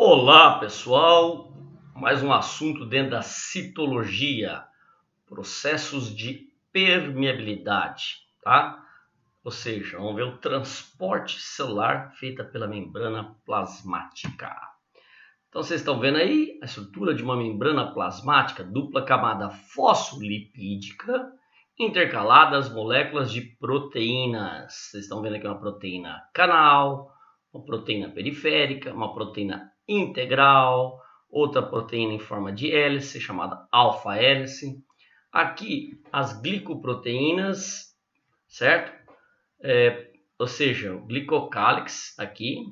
Olá, pessoal! Mais um assunto dentro da citologia, processos de permeabilidade, tá? Ou seja, vamos ver o transporte celular feito pela membrana plasmática. Então, vocês estão vendo aí a estrutura de uma membrana plasmática, dupla camada fosfolipídica, intercalada às moléculas de proteínas. Vocês estão vendo aqui uma proteína canal, uma proteína periférica, uma proteína integral, outra proteína em forma de hélice, chamada alfa-hélice. Aqui, as glicoproteínas, certo? Ou seja, o glicocálix aqui,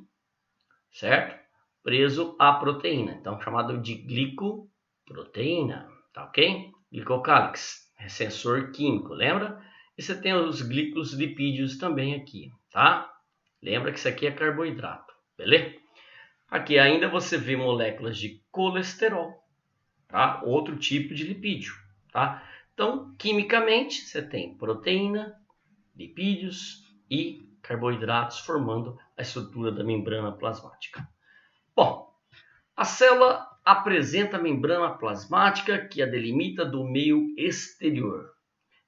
certo? Preso à proteína, então chamado de glicoproteína, tá ok? Glicocálix, é sensor químico, lembra? E você tem os glicoslipídios também aqui, tá? Lembra que isso aqui é carboidrato, beleza? Aqui ainda você vê moléculas de colesterol, tá? Outro tipo de lipídio, tá? Então, quimicamente, você tem proteína, lipídios e carboidratos formando a estrutura da membrana plasmática. Bom, a célula apresenta a membrana plasmática que a delimita do meio exterior.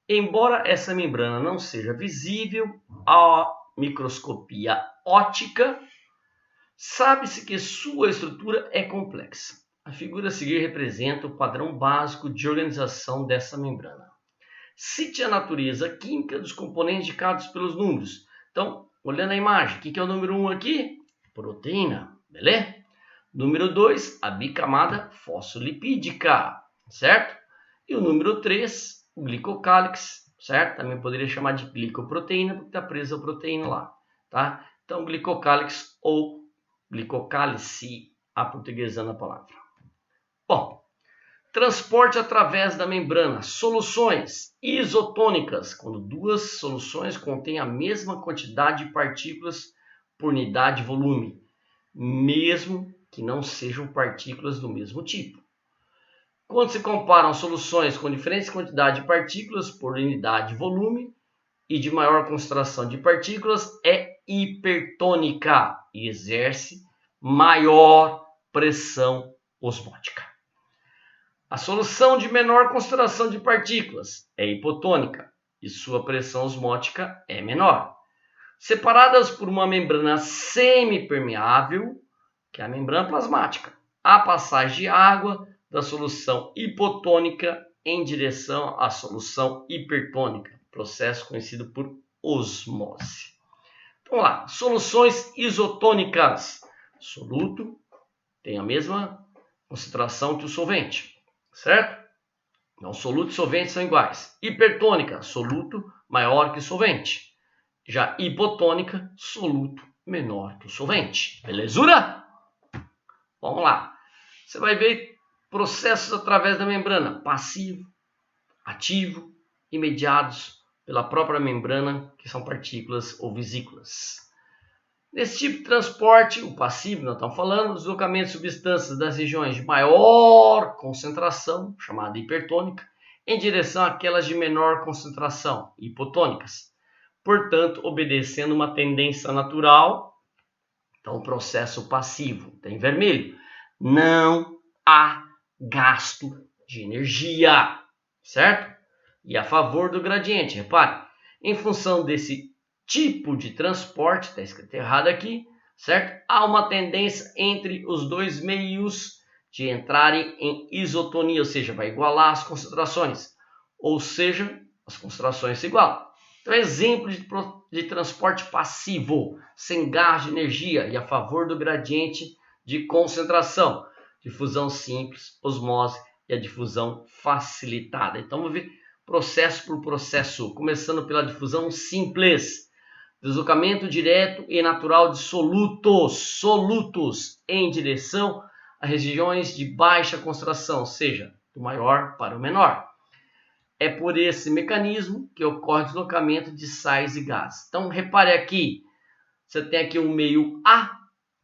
Embora essa membrana não seja visível à microscopia óptica, sabe-se que sua estrutura é complexa. A figura a seguir representa o padrão básico de organização dessa membrana. Cite a natureza química dos componentes indicados pelos números. Então, olhando a imagem, o que é o número 1 aqui? Proteína, beleza? Número 2, a bicamada fosfolipídica, certo? E o número 3, o glicocálix, certo? Também poderia chamar de glicoproteína, porque está presa a proteína lá, tá? Então, glicocálix ou glicocálice, aportuguesando a palavra. Bom, transporte através da membrana, soluções isotônicas, quando duas soluções contêm a mesma quantidade de partículas por unidade de volume, mesmo que não sejam partículas do mesmo tipo. Quando se comparam soluções com diferentes quantidades de partículas por unidade de volume e de maior concentração de partículas, é hipertônica e exerce maior pressão osmótica. A solução de menor concentração de partículas é hipotônica e sua pressão osmótica é menor. Separadas por uma membrana semipermeável, que é a membrana plasmática, há passagem de água da solução hipotônica em direção à solução hipertônica, processo conhecido por osmose. Então, vamos lá, soluções isotônicas. Soluto tem a mesma concentração que o solvente, certo? Então, soluto e solvente são iguais. Hipertônica, soluto maior que o solvente. Já hipotônica, soluto menor que o solvente. Belezura? Vamos lá. Você vai ver processos através da membrana, passivo, ativo e mediados pela própria membrana, que são partículas ou vesículas. Nesse tipo de transporte, o passivo, nós estamos falando, deslocamento de substâncias das regiões de maior concentração, chamada hipertônica, em direção àquelas de menor concentração, hipotônicas. Portanto, obedecendo uma tendência natural. Então, o processo passivo tem vermelho. Não há gasto de energia, certo? E a favor do gradiente, repare, em função desse tipo de transporte, está escrito errado aqui, certo? Há uma tendência entre os dois meios de entrarem em isotonia, ou seja, vai igualar as concentrações, ou seja, as concentrações se igualam. Então, exemplo de transporte passivo, sem gasto de energia e a favor do gradiente de concentração, difusão simples, osmose e a difusão facilitada. Então, vamos ver processo por processo, começando pela difusão simples. Deslocamento direto e natural de solutos em direção a regiões de baixa concentração, ou seja, do maior para o menor. É por esse mecanismo que ocorre o deslocamento de sais e gases. Então, repare aqui, você tem aqui o meio A,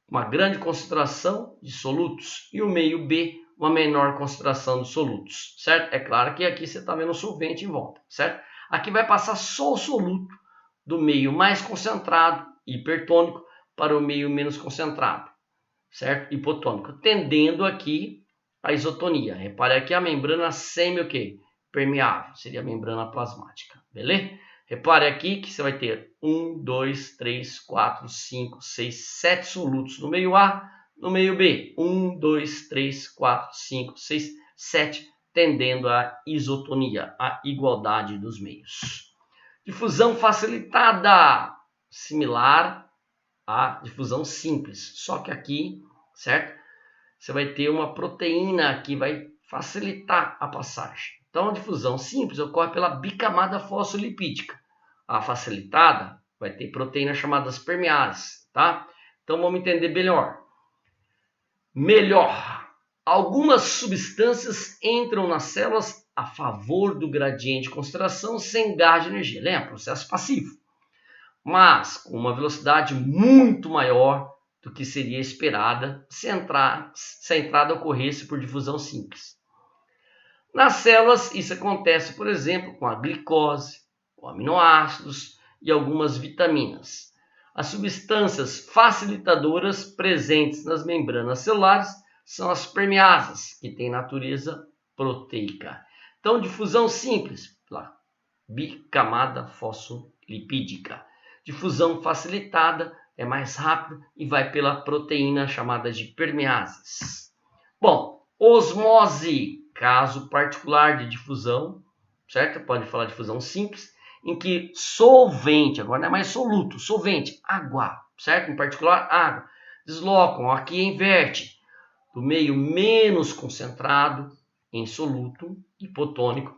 uma grande concentração de solutos, e o meio B, uma menor concentração de solutos, certo? É claro que aqui você está vendo o solvente em volta, certo? Aqui vai passar só o soluto do meio mais concentrado, hipertônico, para o meio menos concentrado, certo? Hipotônico, tendendo aqui a isotonia. Repare aqui a membrana semi o quê? Permeável, seria a membrana plasmática, beleza? Repare aqui que você vai ter 1, 2, 3, 4, 5, 6, 7 solutos no meio A, no meio B. 1, 2, 3, 4, 5, 6, 7, tendendo à isotonia, à igualdade dos meios. Difusão facilitada, similar à difusão simples, só que aqui, certo? Você vai ter uma proteína que vai facilitar a passagem. Então, a difusão simples ocorre pela bicamada fosfolipídica. A facilitada vai ter proteínas chamadas permeases, tá? Então, vamos entender melhor. Algumas substâncias entram nas células a favor do gradiente de concentração sem gás de energia. Lembra? Processo passivo. Mas com uma velocidade muito maior do que seria esperada se a entrada ocorresse por difusão simples. Nas células, isso acontece, por exemplo, com a glicose, com aminoácidos e algumas vitaminas. As substâncias facilitadoras presentes nas membranas celulares são as permeases, que têm natureza proteica. Então, difusão simples, bicamada fosfolipídica. Difusão facilitada é mais rápido e vai pela proteína chamada de permeases. Bom, osmose, caso particular de difusão, certo? Pode falar de difusão simples, em que solvente, agora não é mais soluto, solvente, água, certo? Em particular, água, deslocam, aqui inverte, do meio menos concentrado em soluto hipotônico,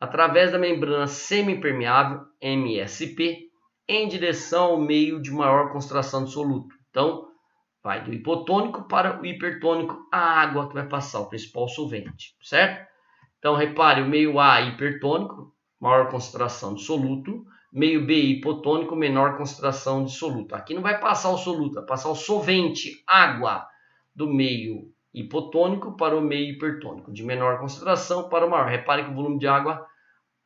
através da membrana semipermeável, MSP, em direção ao meio de maior concentração de soluto. Então, vai do hipotônico para o hipertônico, a água que vai passar, o principal solvente, certo? Então, repare, o meio A hipertônico, maior concentração de soluto, meio B hipotônico, menor concentração de soluto. Aqui não vai passar o soluto, vai passar o solvente, água, do meio hipotônico para o meio hipertônico, de menor concentração para o maior. Repare que o volume de água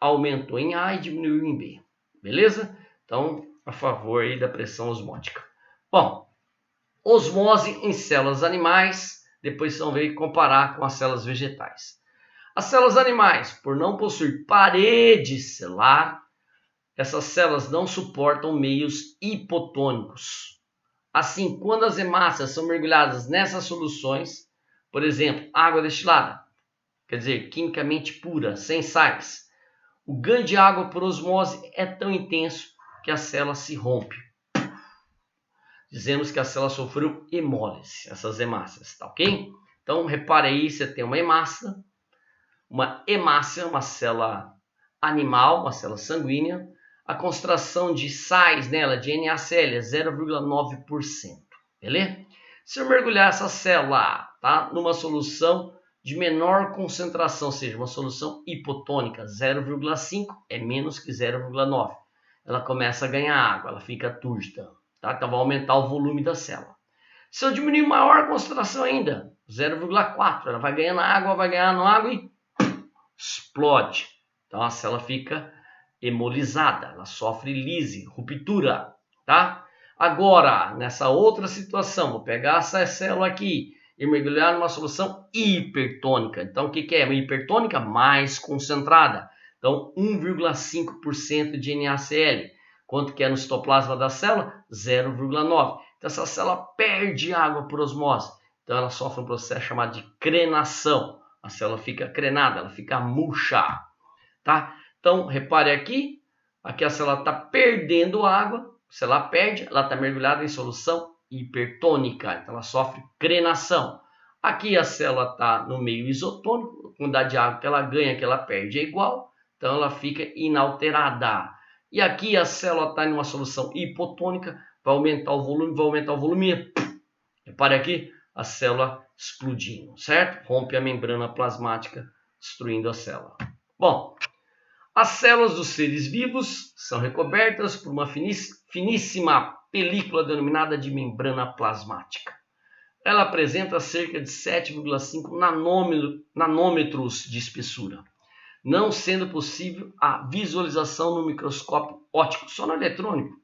aumentou em A e diminuiu em B, beleza? Então, a favor aí da pressão osmótica. Bom, osmose em células animais, depois vão ver comparar com as células vegetais. As células animais, por não possuir parede celular, essas células não suportam meios hipotônicos. Assim, quando as hemácias são mergulhadas nessas soluções, por exemplo, água destilada, quer dizer, quimicamente pura, sem sais, o ganho de água por osmose é tão intenso que a célula se rompe. Dizemos que a célula sofreu hemólise, essas hemácias, tá ok? Então, repare aí, você tem uma hemácia, uma célula animal, uma célula sanguínea, a concentração de sais nela, de NaCl, é 0,9%, beleza? Se eu mergulhar essa célula, tá, numa solução de menor concentração, ou seja, uma solução hipotônica, 0,5 é menos que 0,9. Ela começa a ganhar água, ela fica túrgida, tá? Então vai aumentar o volume da célula. Se eu diminuir maior concentração ainda, 0,4, ela vai ganhando água e explode. Então a célula fica hemolizada, ela sofre lise, ruptura, tá? Agora, nessa outra situação, vou pegar essa célula aqui e mergulhar numa solução hipertônica. Então, o que é? Uma hipertônica mais concentrada. Então, 1,5% de NaCl. Quanto que é no citoplasma da célula? 0,9%. Então, essa célula perde água por osmose. Então, ela sofre um processo chamado de crenação. A célula fica crenada, ela fica murcha, tá? Então, repare aqui a célula está perdendo água. Se ela perde, ela está mergulhada em solução hipertônica, então ela sofre crenação. Aqui a célula está no meio isotônico, a quantidade de água que ela ganha, que ela perde é igual, então ela fica inalterada. E aqui a célula está em uma solução hipotônica, vai aumentar o volume, e repare aqui a célula explodindo, certo? Rompe a membrana plasmática, destruindo a célula. Bom, as células dos seres vivos são recobertas por uma finíssima película denominada de membrana plasmática. Ela apresenta cerca de 7,5 nanômetros de espessura, não sendo possível a visualização no microscópio óptico, só no eletrônico.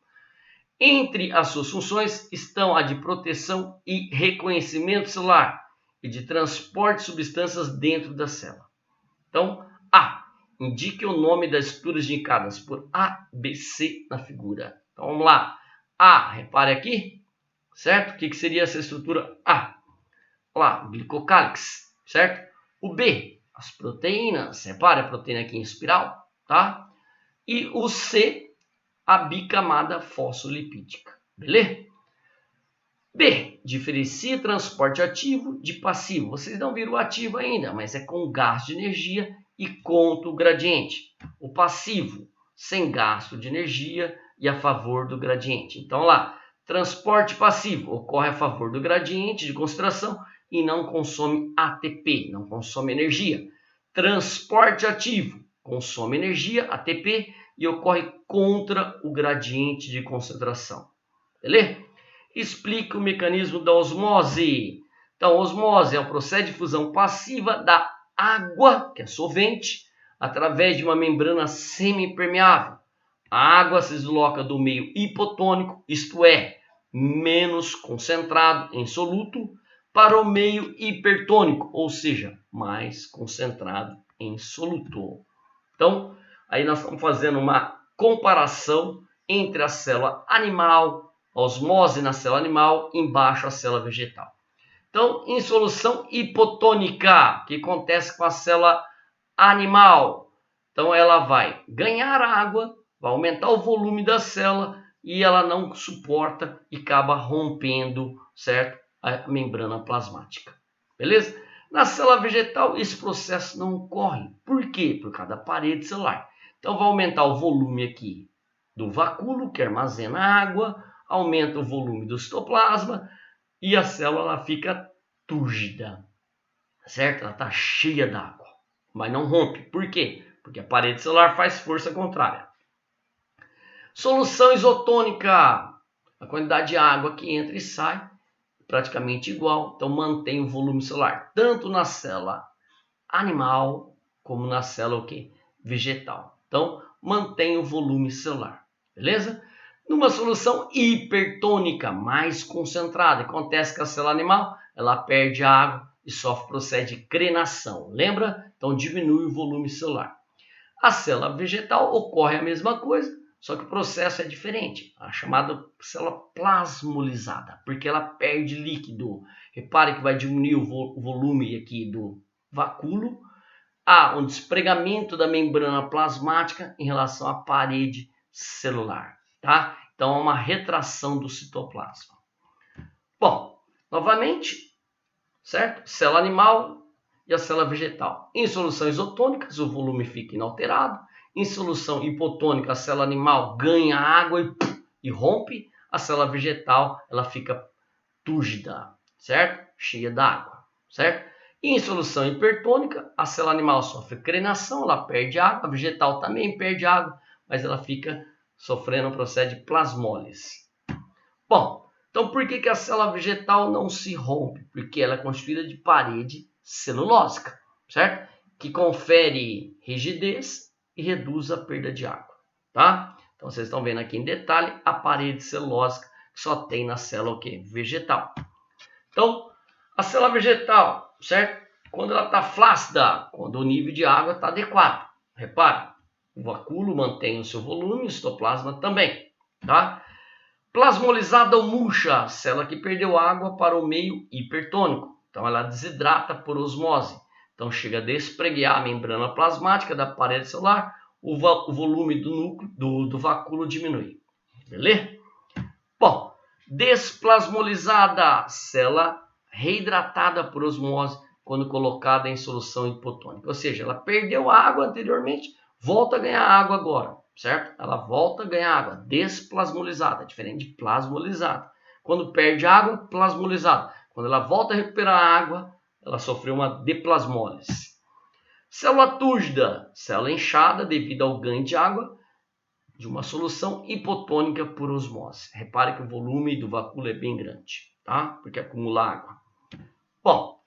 Entre as suas funções estão a de proteção e reconhecimento celular e de transporte de substâncias dentro da célula. Então, A. Indique o nome das estruturas indicadas por A, B, C na figura. Então, vamos lá. A, repare aqui, certo? O que seria essa estrutura A? Olha lá, glicocálix, certo? O B, as proteínas, repare a proteína aqui em espiral, tá? E o C, a bicamada fosfolipídica, beleza? B, diferencia transporte ativo de passivo. Vocês não viram o ativo ainda, mas é com gasto de energia e conta o gradiente. O passivo, sem gasto de energia e a favor do gradiente. Então lá, transporte passivo ocorre a favor do gradiente de concentração e não consome ATP, não consome energia. Transporte ativo consome energia, ATP, e ocorre contra o gradiente de concentração. Beleza? Explica o mecanismo da osmose. Então, osmose é o processo de fusão passiva da água, que é solvente, através de uma membrana semipermeável. A água se desloca do meio hipotônico, isto é, menos concentrado em soluto, para o meio hipertônico, ou seja, mais concentrado em soluto. Então, aí nós estamos fazendo uma comparação entre a célula animal, a osmose na célula animal, embaixo a célula vegetal. Então, em solução hipotônica, o que acontece com a célula animal? Então, ela vai ganhar água, vai aumentar o volume da célula e ela não suporta e acaba rompendo, certo? A membrana plasmática. Beleza? Na célula vegetal, esse processo não ocorre. Por quê? Por causa da parede celular. Então, vai aumentar o volume aqui do vacúolo, que armazena água, aumenta o volume do citoplasma e a célula fica túrgida, certo? Ela está cheia d'água, mas não rompe. Por quê? Porque a parede celular faz força contrária. Solução isotônica. A quantidade de água que entra e sai praticamente igual, então mantém o volume celular, tanto na célula animal como na célula vegetal. Então, mantém o volume celular, beleza? Numa solução hipertônica, mais concentrada, acontece que a célula animal, ela perde água e sofre processo de crenação, lembra? Então, diminui o volume celular. A célula vegetal ocorre a mesma coisa, só que o processo é diferente, a chamada célula plasmolizada, porque ela perde líquido. Repare que vai diminuir o volume aqui do vacúolo, há um despregamento da membrana plasmática em relação à parede celular, tá? Então, há uma retração do citoplasma. Bom, novamente, certo? Célula animal e a célula vegetal. Em soluções isotônicas, o volume fica inalterado. Em solução hipotônica, a célula animal ganha água e rompe. A célula vegetal, ela fica túrgida, certo? Cheia d'água, certo? E em solução hipertônica, a célula animal sofre crenação, ela perde água. A vegetal também perde água, mas ela fica sofrendo um processo de plasmólise. Bom, então por que a célula vegetal não se rompe? Porque ela é constituída de parede celulósica, certo? Que confere rigidez e reduz a perda de água, tá? Então vocês estão vendo aqui em detalhe a parede celulósica que só tem na célula vegetal. Então, a célula vegetal, certo? Quando ela está flácida, quando o nível de água está adequado. Repare, o vacúolo mantém o seu volume, o citoplasma também, tá? Plasmolizada ou murcha, célula que perdeu água para o meio hipertônico. Então, ela desidrata por osmose. Então, chega a despreguear a membrana plasmática da parede celular, o volume do núcleo do vacúolo diminui. Beleza? Bom, desplasmolizada, célula reidratada por osmose quando colocada em solução hipotônica. Ou seja, ela perdeu água anteriormente, volta a ganhar água agora, certo? Ela volta a ganhar água, desplasmolizada, diferente de plasmolizada. Quando perde água, plasmolizada. Quando ela volta a recuperar a água, ela sofreu uma deplasmólise. Célula túrgida, célula inchada devido ao ganho de água de uma solução hipotônica por osmose. Repare que o volume do vacúolo é bem grande, tá? Porque acumula água. Bom,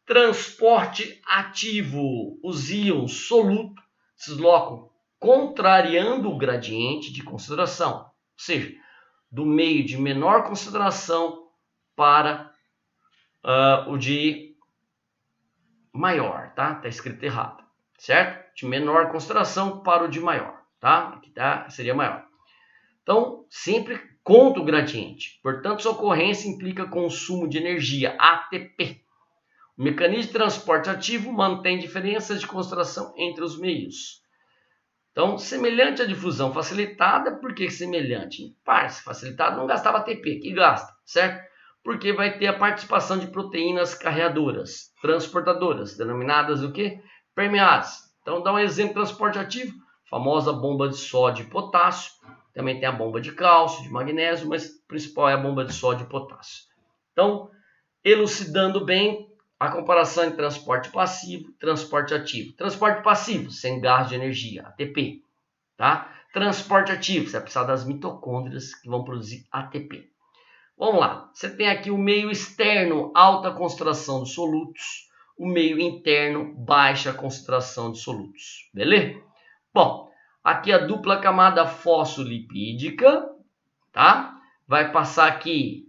transporte ativo. Os íons soluto se deslocam contrariando o gradiente de concentração. Ou seja, do meio de menor concentração para o de maior, tá? Tá escrito errado, certo? De menor concentração para o de maior, tá? Aqui tá, seria maior. Então, sempre conta o gradiente. Portanto, sua ocorrência implica consumo de energia, ATP. O mecanismo de transporte ativo mantém diferenças de concentração entre os meios. Então, semelhante à difusão facilitada, por que semelhante? Parça, facilitada não gastava ATP, aqui gasta, certo? Porque vai ter a participação de proteínas carreadoras, transportadoras, denominadas o quê? Permeases. Então, dá um exemplo de transporte ativo, famosa bomba de sódio e potássio. Também tem a bomba de cálcio, de magnésio, mas o principal é a bomba de sódio e potássio. Então, elucidando bem a comparação entre transporte passivo e transporte ativo. Transporte passivo, sem gasto de energia, ATP. Tá? Transporte ativo, você vai precisar das mitocôndrias que vão produzir ATP. Vamos lá, você tem aqui o meio externo, alta concentração de solutos, o meio interno, baixa concentração de solutos, beleza? Bom, aqui a dupla camada fosfolipídica, tá? Vai passar aqui,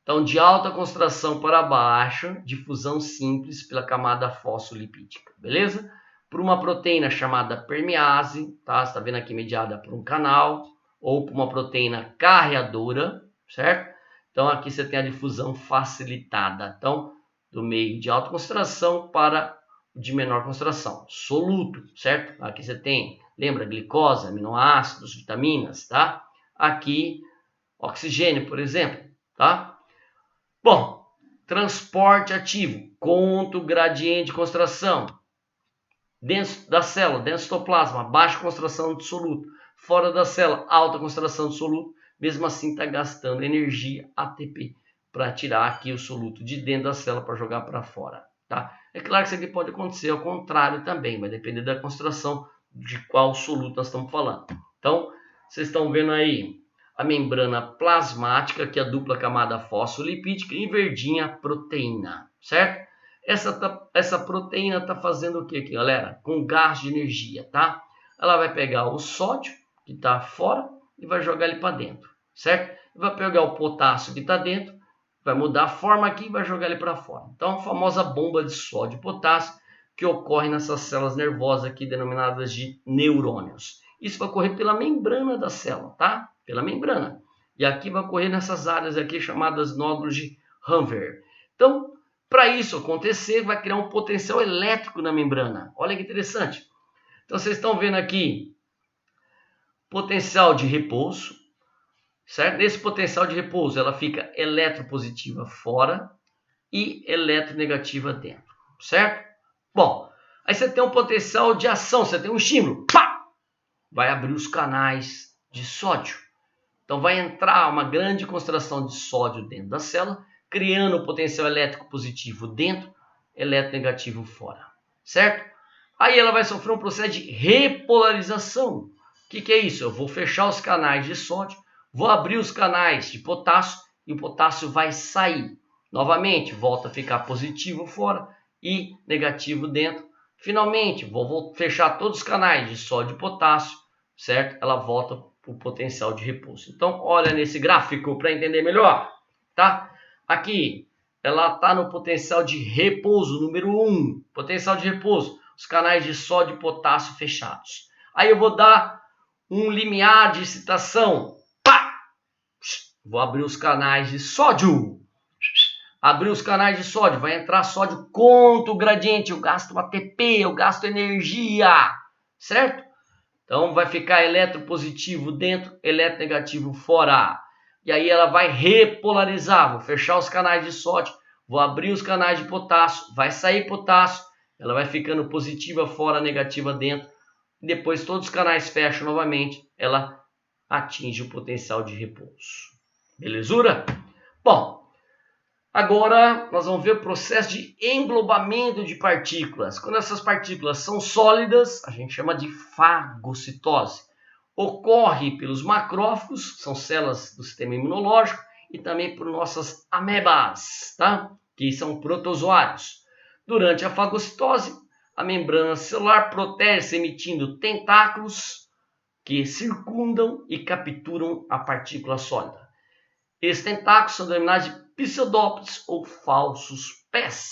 então, de alta concentração para baixa, difusão simples pela camada fosfolipídica, beleza? Por uma proteína chamada permease, tá? Você está vendo aqui mediada por um canal, ou por uma proteína carreadora, certo? Então, aqui você tem a difusão facilitada. Então, do meio de alta concentração para o de menor concentração. Soluto, certo? Aqui você tem, lembra, glicose, aminoácidos, vitaminas, tá? Aqui, oxigênio, por exemplo, tá? Bom, transporte ativo. Conta o gradiente de concentração. Dentro da célula, dentro do citoplasma, baixa concentração de soluto. Fora da célula, alta concentração de soluto. Mesmo assim, está gastando energia ATP para tirar aqui o soluto de dentro da célula para jogar para fora. Tá? É claro que isso aqui pode acontecer ao contrário também, vai depender da concentração de qual soluto nós estamos falando. Então, vocês estão vendo aí a membrana plasmática, que é a dupla camada fosfolipídica, e verdinha a proteína, certo? Essa proteína está fazendo o que aqui, galera? Com gasto de energia, tá? Ela vai pegar o sódio, que está fora, e vai jogar ele para dentro, certo? Vai pegar o potássio que está dentro, vai mudar a forma aqui e vai jogar ele para fora. Então, a famosa bomba de sódio e potássio que ocorre nessas células nervosas aqui denominadas de neurônios. Isso vai ocorrer pela membrana da célula, tá? Pela membrana. E aqui vai ocorrer nessas áreas aqui chamadas nódulos de Hanver. Então, para isso acontecer, vai criar um potencial elétrico na membrana. Olha que interessante. Então, vocês estão vendo aqui potencial de repouso, certo? Nesse potencial de repouso, ela fica eletropositiva fora e eletronegativa dentro, certo? Bom, aí você tem um potencial de ação, você tem um estímulo, pá! Vai abrir os canais de sódio. Então vai entrar uma grande concentração de sódio dentro da célula, criando o potencial elétrico positivo dentro, eletronegativo fora, certo? Aí ela vai sofrer um processo de repolarização. O que é isso? Eu vou fechar os canais de sódio, vou abrir os canais de potássio e o potássio vai sair. Novamente, volta a ficar positivo fora e negativo dentro. Finalmente, vou fechar todos os canais de sódio e potássio, certo? Ela volta para o potencial de repouso. Então, olha nesse gráfico para entender melhor, tá? Aqui, ela está no potencial de repouso, número 1. Potencial de repouso, os canais de sódio e potássio fechados. Aí eu vou dar um limiar de excitação. Pá! Vou abrir os canais de sódio. Abrir os canais de sódio, vai entrar sódio contra o gradiente. Eu gasto ATP, eu gasto energia, certo? Então vai ficar eletropositivo dentro, eletronegativo fora. E aí ela vai repolarizar. Vou fechar os canais de sódio, vou abrir os canais de potássio, vai sair potássio. Ela vai ficando positiva fora, negativa dentro. Depois todos os canais fecham novamente, ela atinge o potencial de repouso. Belezura? Bom, agora nós vamos ver o processo de englobamento de partículas. Quando essas partículas são sólidas, a gente chama de fagocitose. Ocorre pelos macrófagos, que são células do sistema imunológico, e também por nossas amebas, tá? Que são protozoários. Durante a fagocitose, a membrana celular protege-se emitindo tentáculos que circundam e capturam a partícula sólida. Esses tentáculos são denominados de pseudópodes ou falsos pés.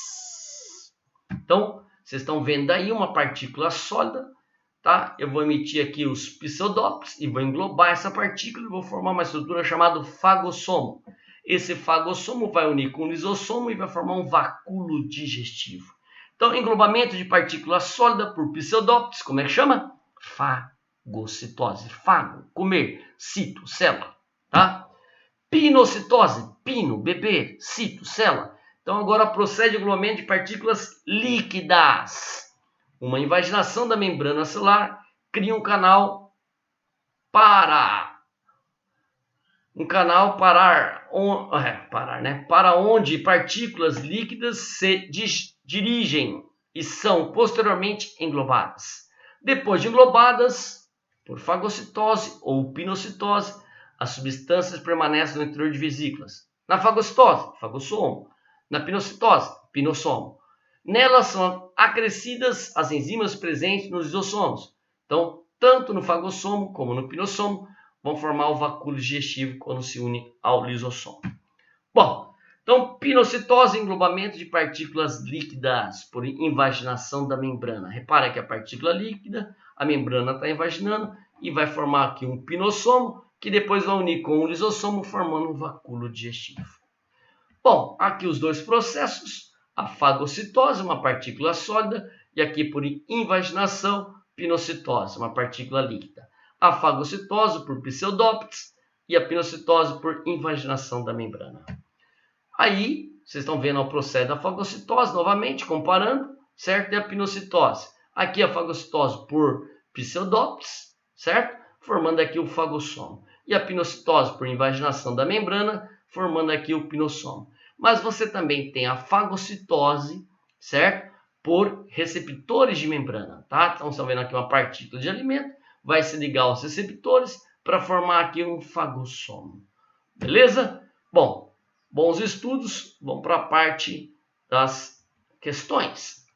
Então, vocês estão vendo aí uma partícula sólida, tá? Eu vou emitir aqui os pseudópodes e vou englobar essa partícula e vou formar uma estrutura chamada fagossomo. Esse fagossomo vai unir com o lisossomo e vai formar um vacúolo digestivo. Então, englobamento de partícula sólida por pseudópodes, como é que chama? Fagocitose. Fago, comer, cito, célula, tá? Pinocitose, pino, beber, cito, célula. Então, agora procede o englobamento de partículas líquidas. Uma invaginação da membrana celular cria um canal para onde partículas líquidas se dirigem e são posteriormente englobadas. Depois de englobadas por fagocitose ou pinocitose, as substâncias permanecem no interior de vesículas. Na fagocitose, fagossomo. Na pinocitose, pinossomo. Nelas são acrescidas as enzimas presentes nos lisossomos. Então, tanto no fagossomo como no pinossomo, vão formar o vacúolo digestivo quando se une ao lisossomo. Bom, então, pinocitose, englobamento de partículas líquidas por invaginação da membrana. Repara que a partícula líquida, a membrana está invaginando e vai formar aqui um pinossomo, que depois vai unir com o lisossomo, formando um vacúolo digestivo. Bom, aqui os dois processos, a fagocitose, uma partícula sólida, e aqui por invaginação, pinocitose, uma partícula líquida. A fagocitose por pseudópodes e a pinocitose por invaginação da membrana. Aí, vocês estão vendo o processo da fagocitose, novamente, comparando, certo? E a pinocitose. Aqui a fagocitose por pseudópodes, certo? Formando aqui o fagossomo. E a pinocitose por invaginação da membrana, formando aqui o pinossomo. Mas você também tem a fagocitose, certo? Por receptores de membrana, tá? Então, vocês estão vendo aqui uma partícula de alimento, vai se ligar aos receptores para formar aqui um fagossomo. Beleza? Bom, bons estudos, vamos para a parte das questões.